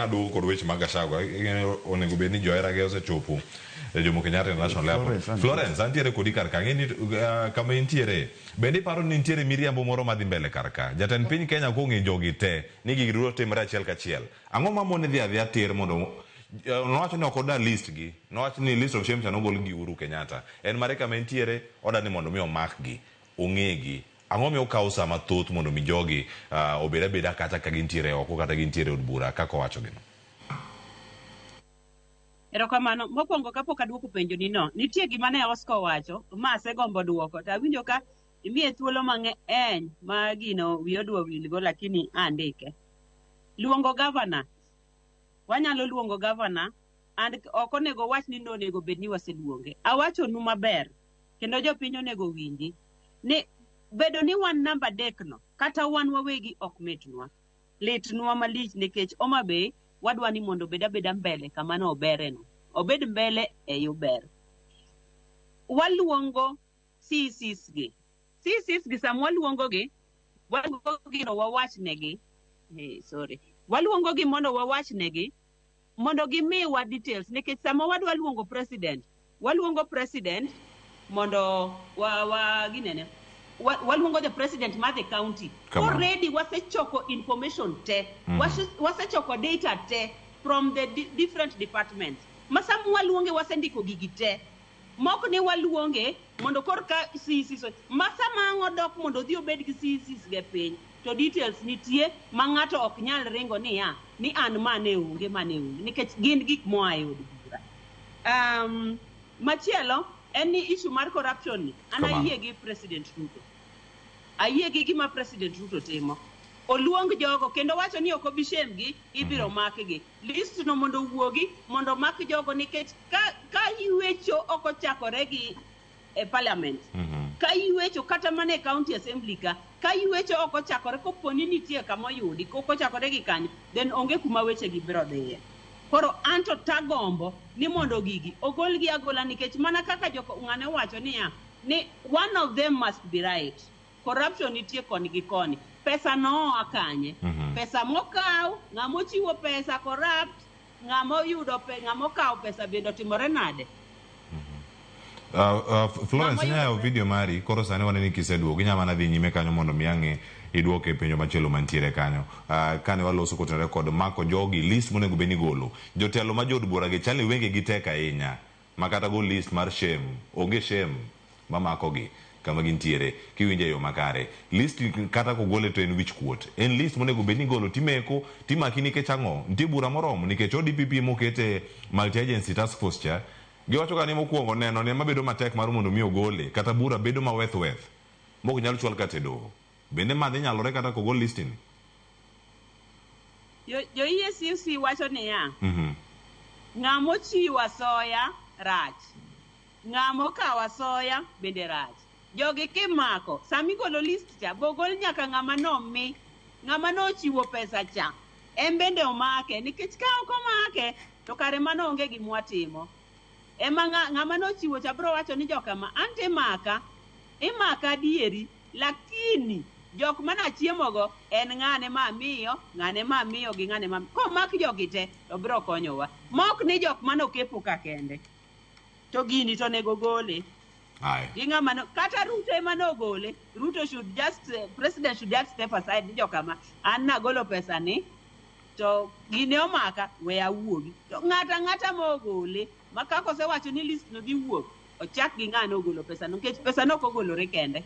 ng'ado kod weche mag Gachagua onego bed ni johera ge osechopo Jomo Kenyatta International Airport. Florence antiere kodi kar ka ng'eni kama intiere bende paro ni nitiere miriambo moro madhi mbele kar ka jatend piny Kenya kong'e jogi te ni gibiro timre achiel kachiel ang'o mamone dhi adhiya tir mondo nowacho ni ok oda list gi nowacho ni list of shame cha nogol gi Uhuru Kenyatta en mare kama intiere oda ni mondo mi omak gi ong'e gi ang'o mi okawo sa mathoth mondo mi jogi obed abeda kata ka gintiere oko kata gintiere od bura kaka owacho gino. Erokamano mokwongo kapok aduoko penjo ni no nitie gima ne Oscar wacho ma asegombo duoko to awinjo ka imiye thuolo mang'eny ma gino wi odwa wilgo lakini andike luongo governor wanyalo luongo governor and ok onego wach ni nonego bed ni waseluonge awachonu maber kendo jopiny onego winji ni bedo ni wan namba dekno kata wan wawegi ok mitnwa litnwa malich nikech Homabay wadwa ni mondo beda beda mbele kama no obereno obed mbele e yo ber waluongo CCs gi samwa luongo gi no wawachnegi waluongo gi mondo wawachnegi mondo gimiwa details nikech sama wadwa luongo president waluongo president mondo ginene waluongo the president ma the county already wasechoko information te wasechoko data te from the different departments masamu waluonge wasendiko gigi te mok ni waluonge mondo korka CC masama ngodok mondo dhi obed gi CCs ge piny to details nitie ma ng'ato ok nyal ringo ni ni an mane onge nikech gin gik moa e od bura machielo en ni issue mar corruption ni ayie gi President Ruto ayie gi gima President Ruto timo oluong jogo kendo wacho ni ok obishem gi ibiro makgi list no mondo wuogi mondo mak jogo nikech ka iwecho ok ochakore gi parliament ka iwecho kata mane county assembly ka iwecho ok ochakore koponi nitie kama yudi kok ochakore gi kanyo then onge kuma weche gi biro dhiye koro anto tagombo ni mondo gigi ogol gi agola nikech mana kaka joko ng'ane wacho ni one of them must be right corruption nitie koni gi koni pesa no akanye pesa mokaw ng'amo chiwo pesa corrupt ng'amo yudo ng'amo kaw pesa bendo timore nade Florence nyayo video mari koro sane waneni kiseduogo inyama na dhi nyime kanyo mondo miange iduoke penjo machielo mantiere kanyo kane waloso kotenore kod mako jogi list monego beni golo jotelo ma jod bura gi chali wenge gi tek ahinya makata go list mar shame onge shame mamako gi kama gintiere kiwinje yo makare list kata ko gole to en wich kuot en list monego beni golo timeko timaki nikech ang'o ntie bura moromo nikech ODPP mokete multi agency task force cha giwacho ka ni mokwongo neno ne mabedo matek mar mondo mi ogole kata bura bedo ma weth mok nyalo chwal kata doho bende madhi nyalore kata ko gol listing yo EACC wacho ni ng'amo chiwa soya rach ng'amo kawa soya bende rach jogi kimako sami golo list cha bogol nyaka ng'ama nomi ng'ama nochiwo pesa cha bende omake nikech ka ok omake to kare mano onge gimwatimo ema ng'ama nochiwo cha bro wacho ni jokama ante imaka adieri lakini jok mana chiemogo en ng'ane mamiyo gi ng'ane ma komak jogi te to bro konyowa mok ni jok manokepo ka kende to gini to nego gole kata Ruto ema nogole Ruto president should just step aside ni jokama an nagolo pesa ni to gine omaka we awuogi to ng'ata mogole makako sewacho ni list no dhi wuok ochak gi ng'ano ogolo pesa no nikech pesa no kogolore kende